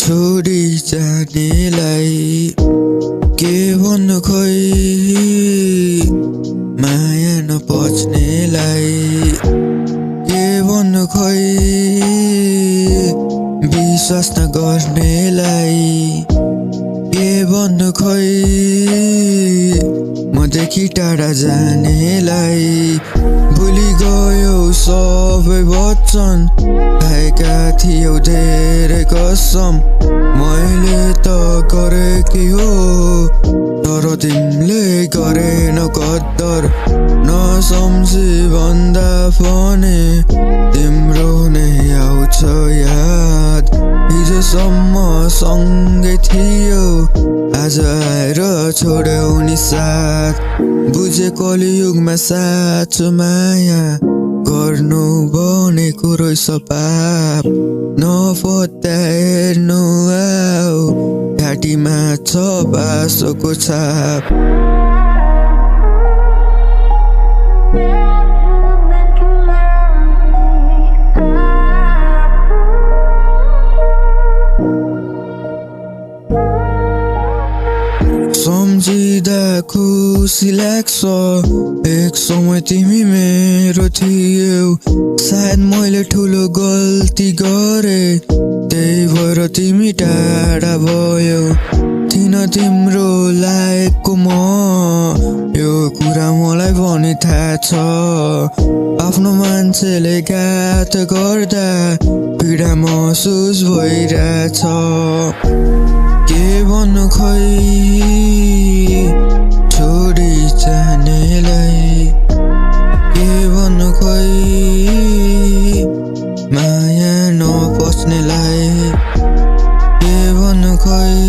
छोडी जानेलाई के भन्नु खोइ माया नपच्नेलाई के भन्नु खोइ विश्वास नगर्नेलाई के भन्नु खोइ मदेखि टाढा जानेलाई भुलि गयो सबै वचन खाएका थियौ धेरै कसम मैले त गरेकी हो तर तिमीले गरेन कद्दर नसम्झी भन्दा पनि तिम्रो नै आउँछ याद हिजोसम्म सँगै थियो आज आएर छोड्यौ नि साथ बुझे कलियुगमा साँचो माया गर्नु भनेको रहेछ पाप नपत्या हेर्नु आऊ घाँटीमा छ बाँसको छाप सम्झिँदा खुसी लाग्छ एक समय तिमी मेरो थियौ सायद मैले ठुलो गल्ती गरे त्यही भएर तिमी टाढा भयो थिन तिम्रो लायकको म यो कुरा मलाई पनि थाहा छ आफ्नो मान्छेले घात गर्दा पीडा महसुस भइरहेछ के भन्नु खोइ छोडी जानेलाई के भन्नु खोइ माया नपच्नेलाई के भन्नु खोइ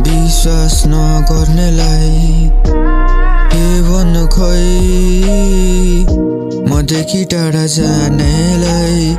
विश्वास नगर्नेलाई के भन्नु खोइ मदेखि टाढा जानेलाई